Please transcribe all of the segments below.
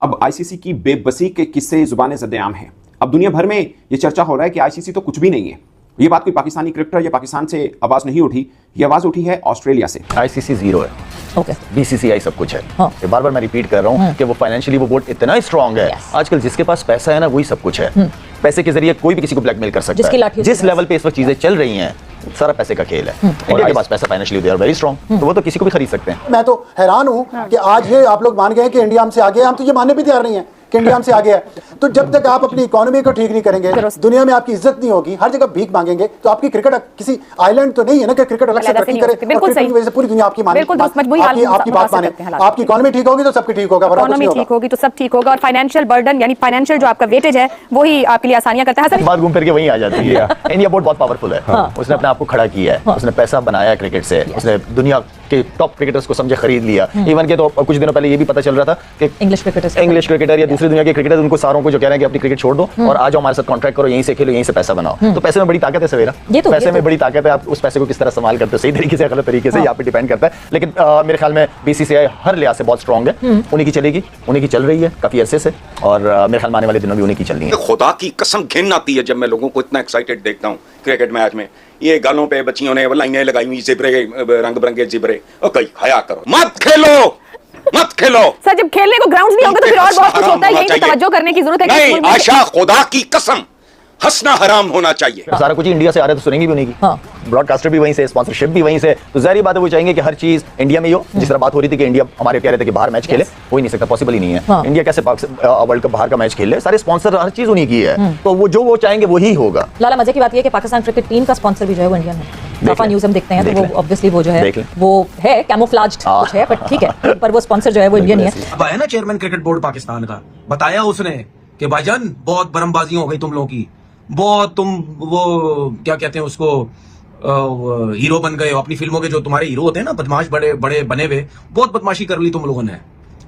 अब आईसीसी की बेबसी के किस्से जुबान ज़द-ए-आम हैं। अब दुनिया भर में ये चर्चा हो रहा है कि आईसीसी तो कुछ भी नहीं है। ये बात कोई पाकिस्तानी क्रिकेटर या पाकिस्तान से आवाज नहीं उठी, ये आवाज उठी है ऑस्ट्रेलिया से। आईसीसी जीरो है, ओके, बीसीसीआई सब कुछ है। हाँ। बार बार मैं रिपीट कर रहा हूँ कि वो फाइनेंशियली वो बोर्ड इतना स्ट्रांग है। आजकल जिसके पास पैसा है ना, वही सब कुछ है। पैसे के जरिए कोई भी किसी को ब्लैकमेल कर सकता है। जिस लेवल पे इस वक्त चीजें चल रही हैं, सारा पैसे का खेल है। इंडिया के पास पैसा financially they are very strong, तो वो तो किसी को भी खरीद सकते हैं। मैं तो हैरान हूँ कि आज ये आप लोग मान गए कि इंडिया हमसे आगे है। हम तो ये मानने भी तैयार नहीं है कि इंडिया हमसे आगे है। तो जब तक आप अपनी इकोनॉमी को ठीक नहीं करेंगे, दुनिया में आपकी इज्जत नहीं होगी, हर जगह भीख मांगेंगे, तो आपकी क्रिकेट किसी आइलैंड तो नहीं है ना कि क्रिकेट अलग से तरक्की करे और क्रिकेट की वजह से पूरी दुनिया आपकी माने, आपकी बात माने। आपकी इकोनॉमी ठीक होगी तो सबकी ठीक होगा, इकोनॉमी ठीक होगी तो सब ठीक होगा। और फाइनेंशियल बर्डन यानी फाइनेंशियल जो आपका वेटेज है वही आपके लिए आसानियां करता है। बात घूम फिर के वहीं आ जाती है। इंडिया बोर्ड बहुत पावरफुल है। उसने अपने आप को खड़ा किया है, उसने पैसा बनाया क्रिकेट से, उसने दुनिया के टॉप क्रिकेटर्स को समझे खरीद लिया। इवन के तो कुछ दिनों पहले ये भी पता चल रहा था कि इंग्लिश क्रिकेटर या दूसरी दुनिया के क्रिकेटर उनको सारों को जो कह रहे हैं कि अपनी क्रिकेट छोड़ दो और आ जाओ हमारे साथ कॉन्ट्रैक्ट करो, यहीं से खेलो, यहीं से पैसा बनाओ। तो पैसे में बड़ी ताकत है सवेरा, पैसे में बड़ी ताकत है। आप उस पैसे को किस तरह इस्तेमाल करते हो, सही तरीके से गलत तरीके से, यहाँ पे डिपेंड करता है। लेकिन मेरे ख्याल में बीसीसीआई हर लिहाज से बहुत स्ट्रांग है। उन्हीं की चलेगी, उन्हीं की चल रही है काफी अरसे से, और मेरे ख्याल में आने वाले दिनों भी उन्हीं की चलनी है। खुदा की कसम घिन आती है जब मैं लोगों को इतना एक्साइटेड देखता हूँ क्रिकेट मैच में। ये गालों पे बच्चियों ने लाइनें लगाई हुई, जिब्रे, रंग बिरंगे जिब्रे, और कहीं खाया करो, मत खेलो। सर जब खेलने को ग्राउंड्स नहीं होंगे तो फिर और बहुत कुछ होता है, यही तो तवज्जो करने की जरूरत है। नहीं आशा, खुदा की कसम हंसना हराम होना चाहिए। सारा कुछ इंडिया से आ रहा है तो सुनेंगे भी उन्हीं की। ब्रॉडकास्टर भी वहीं से, स्पॉन्सरशिप भी वहीं से, तो जाहिर बात है वो चाहेंगे कि हर चीज इंडिया में ही हो। जिस तरह बात हो रही थी कि इंडिया, हमारे कह रहे थे कि बाहर मैच खेले, हो ही नहीं सकता, पॉसिबल ही नहीं है। इंडिया कैसे वर्ल्ड कप बाहर का मैच खेले? सारे स्पॉन्सर, हर चीज उन्हीं की है, तो वो जो वो चाहेंगे वही होगा। लाला, मजे की बात ये कि पाकिस्तान क्रिकेट टीम का स्पॉन्सर भी जो है वो इंडियन है। साफा न्यूज़ हम देखते हैं तो वो ऑब्वियसली वो जो है वो है कैमोफ्लेज्ड कुछ है, बट ठीक है, पर वो स्पॉन्सर जो है वो इंडियन ही है। अब आया ना चेयरमैन क्रिकेट बोर्ड पाकिस्तान का, बताया उसने कि भाईजान बहुत बरमबाजी हो गई तुम लोगों की, बहुत तुम वो क्या कहते हैं उसको हीरो बन गए हो अपनी फिल्मों के। जो तुम्हारे हीरो होते हैं ना, बदमाश बड़े बड़े बने हुए, बहुत बदमाशी कर ली तुम लोगों ने।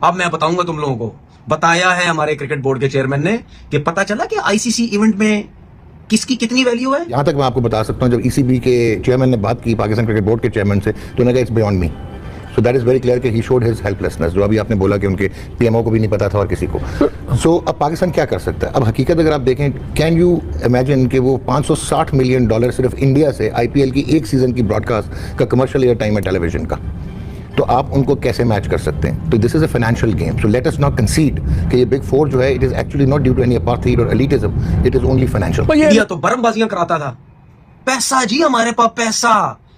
अब मैं बताऊंगा तुम लोगों को, बताया है हमारे क्रिकेट बोर्ड के चेयरमैन ने कि पता चला कि आईसीसी इवेंट में किसकी कितनी वैल्यू है। यहाँ तक मैं आपको बता सकता हूँ, जब ईसीबी के चेयरमैन ने बात की पाकिस्तान क्रिकेट बोर्ड के चेयरमैन से, तो उन्होंने कहा it's beyond me. So that is very clear कि ही शोड हिज हेल्पलेसनेस, जो अभी आपने बोला कि उनके पीएमओ को भी नहीं पता था और किसी को। सो अब पाकिस्तान क्या कर सकता है? अब हकीकत अगर आप देखें, कैन यू इमेजिन कि वो $560 मिलियन सिर्फ इंडिया से आईपीएल की एक सीजन की ब्रॉडकास्ट का कमर्शियल एयर टाइम है टेलीविजन का, तो आप उनको कैसे मैच कर सकते हैं? तो this is a financial game, so let us not कंसीड कि ये बिग फोर जो है, it is actually not due to any apartheid और elitism, it is only financial. India तो बरमबाजियां कराता था, पैसा जी हमारे पास, पैसा,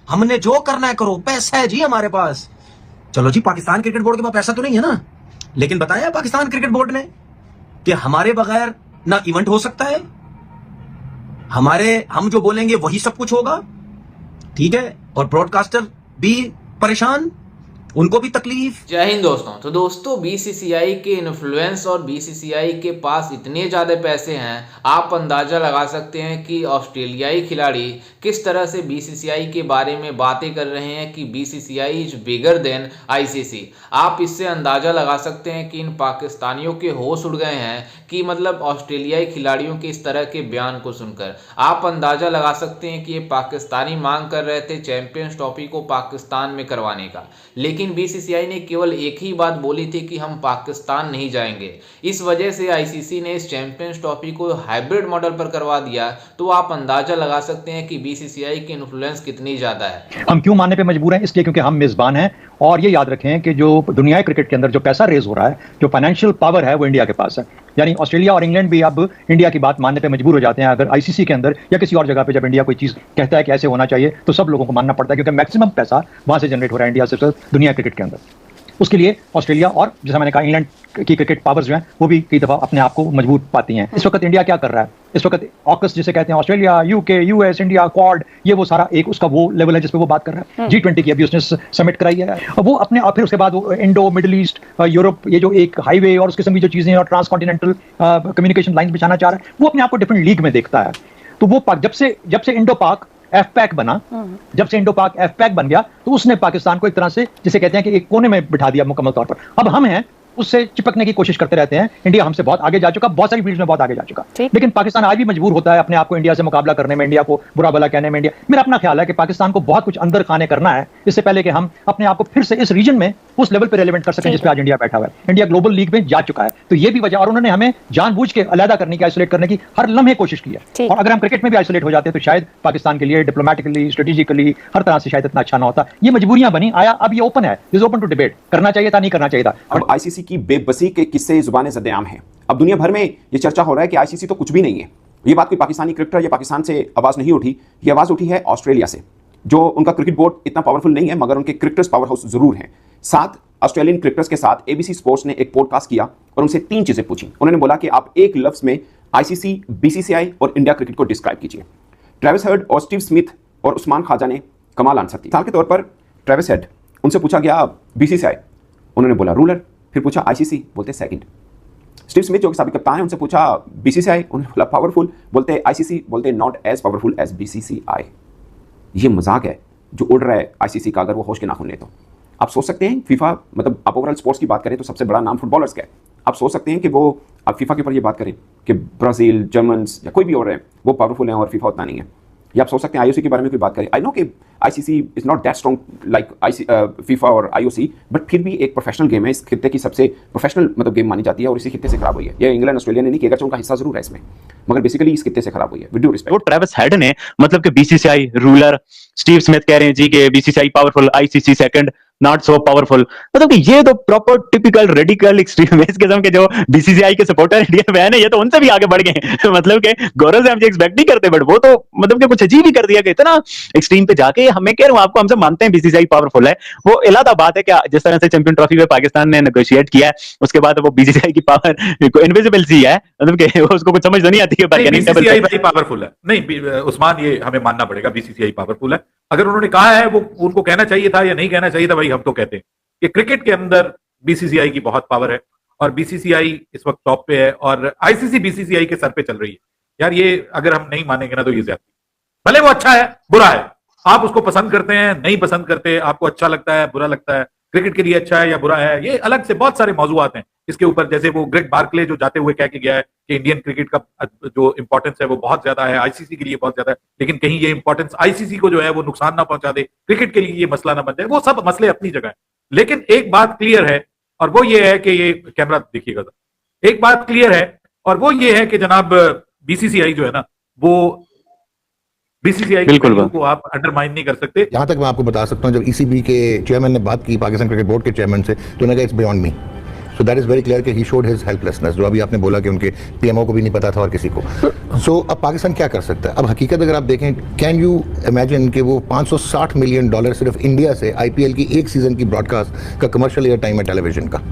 हमने जो करना है करो, पैसा है जी हमारे पास। चलो जी, पाकिस्तान क्रिकेट बोर्ड के पास पैसा तो नहीं है ना, लेकिन बताया पाकिस्तान क्रिकेट बोर्ड ने कि हमारे बगैर ना इवेंट हो सकता है, हम जो बोलेंगे वही सब कुछ होगा, ठीक है। और ब्रॉडकास्टर भी परेशान, उनको भी तकलीफ। जय हिंद दोस्तों। तो दोस्तों, बीसीसीआई के इन्फ्लुएंस और बीसीसीआई के पास इतने ज़्यादा पैसे हैं, आप अंदाज़ा लगा सकते हैं कि ऑस्ट्रेलियाई खिलाड़ी किस तरह से बीसीसीआई के बारे में बातें कर रहे हैं कि BCCI is bigger than ICC. आप इससे अंदाज़ा लगा सकते हैं कि इन पाकिस्तानियों के होश उड़ गए हैं कि मतलब ऑस्ट्रेलियाई खिलाड़ियों के इस तरह के बयान को सुनकर आप अंदाज़ा लगा सकते हैं कि ये पाकिस्तानी मांग कर रहे थे चैंपियंस ट्रॉफी को पाकिस्तान में करवाने का, लेकिन बीसीसीआई ने केवल एक ही बात बोली थी कि हम पाकिस्तान नहीं जाएंगे। इस वजह से आईसीसी ने इस चैंपियंस ट्रॉफी को हाइब्रिड मॉडल पर करवा दिया, तो आप अंदाजा लगा सकते हैं कि बीसीसीआई की इन्फ्लुएंस कितनी ज्यादा है। हम क्यों मानने पे मजबूर हैं? इसलिए क्योंकि हम मेजबान हैं, और ये याद रखें कि जो दुनिया क्रिकेट के अंदर जो पैसा रेज हो रहा है, जो फाइनेंशियल पावर है, वो इंडिया के पास है। यानी ऑस्ट्रेलिया और इंग्लैंड भी अब इंडिया की बात मानने पे मजबूर हो जाते हैं। अगर आईसीसी के अंदर या किसी और जगह पे जब इंडिया कोई चीज कहता है कि ऐसे होना चाहिए, तो सब लोगों को मानना पड़ता है, क्योंकि मैक्सिमम पैसा वहां से जनरेट हो रहा है इंडिया से दुनिया क्रिकेट के अंदर। उसके लिए ऑस्ट्रेलिया और जैसा मैंने कहा इंग्लैंड की क्रिकेट पावर्स जो हैं वो भी कई दफा अपने आप को मजबूत पाती हैं। इस वक्त इंडिया क्या कर रहा है? इस वक्त ऑकस जिसे कहते हैं, Australia, UK, US, India, quad, ये वो सारा एक उसका वो लेवल है जिस पे वो बात कर रहा है। G20 की अभी उसने समिट कराई है, वो अपने, और फिर उसके बाद वो इंडो, मिडिल ईस्ट, यूरोप, ये जो एक हाईवे और उसके किस्म की जो चीजें और ट्रांसकॉन्टिनेंटल कम्युनिकेशन लाइन बिछाना चाह रहा है, वो अपने आप को डिफरेंट लीग में देखता है। तो वो जब से इंडो पाक एफपैक बना, जब से इंडो पाक एफपैक बन गया, तो उसने पाकिस्तान को एक तरह से जिसे कहते हैं कि एक कोने में बिठा दिया मुकम्मल तौर पर। अब हम हैं उससे चिपकने की कोशिश करते रहते हैं। इंडिया हमसे बहुत आगे जा चुका, बहुत सारी फील्ड्स में बहुत आगे जा चुका, लेकिन पाकिस्तान आज भी मजबूर होता है अपने आप को इंडिया से मुकाबला करने में, इंडिया को बुरा भला कहने में। मेरा अपना ख्याल है कि पाकिस्तान को बहुत कुछ अंदर खाने करना है इससे पहले कि हम अपने आप को फिर से इस रीजन में उस लेवल पे रेलेवेंट कर सकें जिस पे आज इंडिया बैठा हुआ है। इंडिया ग्लोबल लीग में जा चुका है, तो ये भी वजह, और उन्होंने हमें जानबूझ के अलग करने की, आइसोलेट करने की हर लम्हे कोशिश की है। और अगर हम क्रिकेट में भी आइसोलेट हो जाते तो शायद पाकिस्तान के लिए डिप्लोमेटिकली, स्ट्रेटेजिकली, हर तरह से शायद इतना अच्छा ना होता। ये मजबूरियां बनी, आया अब ये ओपन है, इज ओपन टू डिबेट, करना चाहिए था, नहीं करना चाहिए था। अब आईसीसी की बेबसी के किस्से जुबान ज़द-ए-आम हैं। अब दुनिया भर में ये चर्चा हो रहा है कि आईसीसी तो कुछ भी नहीं है। ये बात कोई पाकिस्तानी क्रिकेटर या पाकिस्तान से आवाज नहीं उठी, ये आवाज उठी है ऑस्ट्रेलिया से। जो उनका क्रिकेट बोर्ड इतना पावरफुल नहीं है, मगर उनके क्रिकेटर्स पावर हाउस जरूर हैं। 7 ऑस्ट्रेलियन क्रिकेटर्स के साथ एबीसी स्पोर्ट्स ने एक पॉडकास्ट किया और उनसे 3 चीजें पूछी। उन्होंने बोला कि आप एक लफ्ज में आईसीसी, बीसीसीआई और इंडिया क्रिकेट को डिस्क्राइब कीजिए। ट्रेविस हेड और स्टीव स्मिथ और उस्मान ख्वाजा ने कमाल आंसर दी। मिसाल के तौर पर ट्रेविस हेड, उनसे पूछा गया बीसीसीआई, उन्होंने बोला रूलर। फिर पूछा आईसीसी, बोलते सेकंड। स्टीव स्मिथ जो कि साबिक कप्तान है, उनसे पूछा बीसीसीआई, उन्होंने बोला पावरफुल, बोलते आईसीसी, बोलते not as powerful as BCCI. ये मजाक है जो उड़ रहा है आईसीसी का, अगर वो होश के नाखून ले तो। आप सोच सकते हैं फीफा, मतलब आप ओवरऑल स्पोर्ट्स की बात करें तो सबसे बड़ा नाम फुटबॉलर्स का है। आप सोच सकते हैं कि वो, आप फीफा के ऊपर ये बात करें कि ब्राजील, जर्मन्स या कोई भी और है वो पावरफुल है और फीफा उतना नहीं है। या आप सोच सकते हैं आईओसी के बारे में कोई बात करें। आई नो कि ICC is not that strong like FIFA और आईओसी, बट फिर भी एक प्रोफेशनल गेम है, इस खित्ते की सबसे प्रोफेशनल मतलब गेम मानी जाती है और इसी खित्ते से खराब हुई है। ये इंग्लैंड ऑस्ट्रेलिया ने नहीं किया, उनका हिस्सा जरूर है इसमें, मगर बेसिकली इस खित्ते से खराब हुई है। विद ड्यू रिस्पेक्ट, वो ट्रेविस हेड ने मतलब कि बीसीसीआई रूलर, स्टीव स्मिथ कह रहे हैं जी कि BCCI powerful, ICC second, not so powerful. मतलब कि ये तो प्रॉपर टिपिकल रेडिकल एक्सट्रीमिस्ट किस्म के जो बीसीसीआई के सपोर्टर इंडियन फैन है, ये तो उनसे भी आगे बढ़ गए। मतलब कि गौरव से हम ये एक्सपेक्ट नहीं करते, बट वो तो मतलब कि कुछ अजीब ही कर दिया कि इतना एक्सट्रीम पे जाके हमें कह रहा हूं आपको, हमसे मानते हैं बीसीसीआई पावरफुल है। वो अलग बात है कि जिस तरह से चैंपियन ट्रॉफी में पाकिस्तान ने नेगोशिएट किया है, उसके बाद वो बीसीसीआई की पावर इनविजिबल सी है, मतलब कि उसको कुछ समझ तो नहीं आती है। बीसीसीआई भाई पावरफुल है नहीं उस्मान, ये हमें मानना पड़ेगा, बीसीसीआई पावरफुल है। अगर उन्होंने कहा है वो उनको कहना चाहिए था या नहीं कहना चाहिए था, भाई हम तो कहते हैं कि क्रिकेट के अंदर बीसीसीआई की बहुत पावर है और बीसीसीआई इस वक्त टॉप पे है और आईसीसी बीसीसीआई के सर पे चल रही है। यार ये अगर हम नहीं मानेंगे ना तो ये ज्यादा, भले वो अच्छा है बुरा है, आप उसको पसंद करते हैं नहीं पसंद करते, आपको अच्छा लगता है बुरा लगता है, क्रिकेट के लिए अच्छा है या बुरा है, ये अलग से बहुत सारे मौजूआत हैं इसके ऊपर। जैसे वो ग्रेग बार्कले जो जाते हुए कह के गया है कि इंडियन क्रिकेट का जो इंपॉर्टेंस है वो बहुत ज्यादा है, आईसीसी के लिए बहुत ज्यादा है, लेकिन कहीं ये इंपॉर्टेंस आईसीसी को जो है वो नुकसान ना पहुंचा दे, क्रिकेट के लिए ये मसला ना बन जाए। वो सब मसले अपनी जगह है, लेकिन एक बात क्लियर है और वो ये है कि ये कैमरा देखिएगा, एक बात क्लियर है और वो ये है कि जनाब बीसीसीआई जो है ना, वो बीसीसीआई को आप अंडरमाइन नहीं कर सकते। यहां तक मैं आपको बता सकता हूं, जब ईसीबी के चेयरमैन ने बात की पाकिस्तान क्रिकेट बोर्ड के चेयरमैन से, तो उन्होंने कहा it's beyond me. So that is very clear कि ही शोड हिज हेल्पलेसनेस, जो अभी आपने बोला कि उनके पीएमओ को भी नहीं पता था और किसी को। सो अब पाकिस्तान क्या कर सकता है? अब हकीकत अगर आप देखें, कैन यू इमेजिन कि वो $560 मिलियन सिर्फ इंडिया से आईपीएल की एक सीजन की ब्रॉडकास्ट का कमर्शियल एयर टाइम है टेलीविजन का,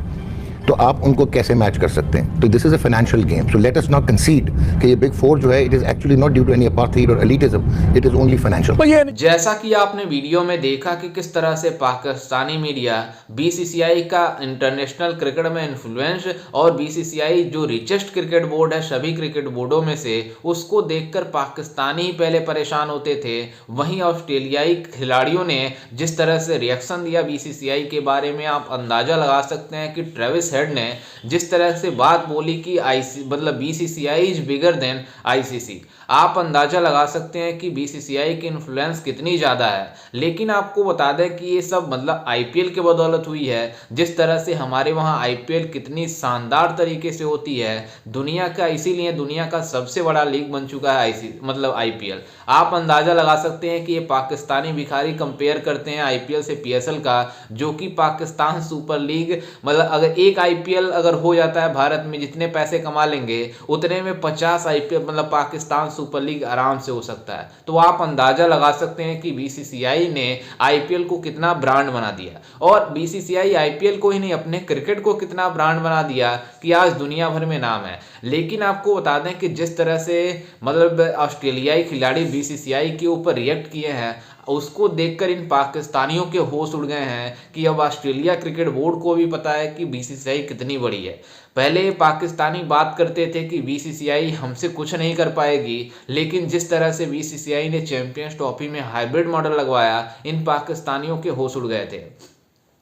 तो आप उनको कैसे मैच कर सकते हैं? तो this is a financial game, so let us not कंसीड कि ये बिग फोर जो है, it is actually not due to any apartheid और elitism, it is only financial. जैसा कि आपने वीडियो में देखा कि किस तरह से पाकिस्तानी मीडिया बीसीसीआई का इंटरनेशनल क्रिकेट में इन्फ्लुएंस और बीसीसीआई जो रिचेस्ट क्रिकेट बोर्ड है सभी क्रिकेट बोर्डों में से, उसको देखकर पाकिस्तानी ही पहले परेशान होते थे, वहीं ऑस्ट्रेलियाई खिलाड़ियों ने जिस तरह से रिएक्शन दिया बीसीसीआई के बारे में, आप अंदाजा लगा सकते हैं कि ट्रेविस हेड ने जिस तरह से बात बोली कि मतलब BCCI is bigger than ICC, आप अंदाजा लगा सकते हैं कि बीसीसीआई की इन्फ्लुएंस कितनी ज़्यादा है। लेकिन आपको बता दें कि ये सब मतलब आईपीएल के बदौलत हुई है। जिस तरह से हमारे वहाँ आईपीएल कितनी शानदार तरीके से होती है दुनिया का, इसीलिए दुनिया का सबसे बड़ा लीग बन चुका है मतलब आईपीएल। आप अंदाज़ा लगा सकते हैं कि ये पाकिस्तानी भिखारी कंपेयर करते हैं आईपीएल से पीएसएल का, जो कि पाकिस्तान सुपर लीग मतलब अगर एक आईपीएल अगर हो जाता है भारत में, जितने पैसे कमा लेंगे उतने में 50 आईपीएल मतलब पाकिस्तान सुपर लीग आराम से हो सकता है। तो आप अंदाजा लगा सकते हैं कि बीसीसीआई ने आईपीएल को कितना ब्रांड बना दिया, और बीसीसीआई आईपीएल को ही नहीं अपने क्रिकेट को कितना ब्रांड बना दिया कि आज दुनिया भर में नाम है। लेकिन आपको बता दें कि जिस तरह से मतलब ऑस्ट्रेलियाई खिलाड़ी बीसीसीआई के ऊपर रिएक्ट किए हैं, उसको देखकर इन पाकिस्तानियों के होश उड़ गए हैं कि अब ऑस्ट्रेलिया क्रिकेट बोर्ड को भी पता है कि बीसीसीआई कितनी बड़ी है। पहले पाकिस्तानी बात करते थे कि बीसीसीआई हमसे कुछ नहीं कर पाएगी, लेकिन जिस तरह से बीसीसीआई ने चैंपियंस ट्रॉफी में हाइब्रिड मॉडल लगवाया, इन पाकिस्तानियों के होश उड़ गए थे।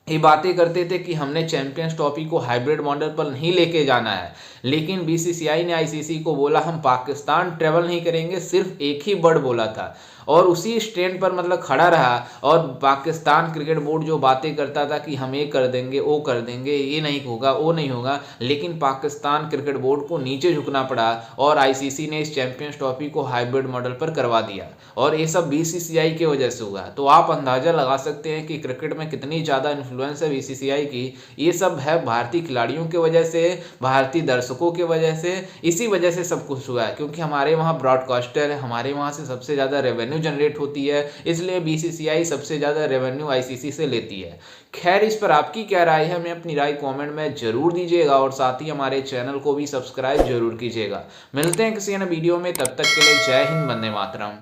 ये बातें करते थे कि हमने चैंपियंस ट्रॉफी को हाइब्रिड मॉडल पर नहीं लेके जाना है, लेकिन बीसीसीआई ने आईसीसी को बोला हम पाकिस्तान ट्रेवल नहीं करेंगे, सिर्फ एक ही वर्ड बोला था और उसी स्टैंड पर मतलब खड़ा रहा। और पाकिस्तान क्रिकेट बोर्ड जो बातें करता था कि हम ये कर देंगे, वो कर देंगे, ये नहीं होगा, वो नहीं होगा, लेकिन पाकिस्तान क्रिकेट बोर्ड को नीचे झुकना पड़ा और आईसीसी ने इस चैंपियंस ट्रॉफी को हाइब्रिड मॉडल पर करवा दिया और ये सब बीसीसीआई की वजह से हुआ। तो आप अंदाजा लगा सकते हैं कि क्रिकेट में कितनी ज़्यादा इन्फ्लुएंस है बीसीसीआई की। ये सब है भारतीय खिलाड़ियों की वजह से, भारतीय दर्शकों की वजह से, इसी वजह से सब कुछ हुआ है, क्योंकि हमारे वहाँ ब्रॉडकास्टर है, हमारे वहाँ से सबसे ज़्यादा रेवेन्यू जनरेट होती है, इसलिए बीसीसीआई सबसे ज़्यादा रेवेन्यू आईसीसी से लेती है। खैर, इस पर आपकी क्या राय है, हमें अपनी राय कमेंट में जरूर दीजिएगा और साथ ही हमारे चैनल को भी सब्सक्राइब जरूर कीजिएगा। मिलते हैं किसी अन्य वीडियो में, तब तक के लिए जय हिंद, वंदे मातरम।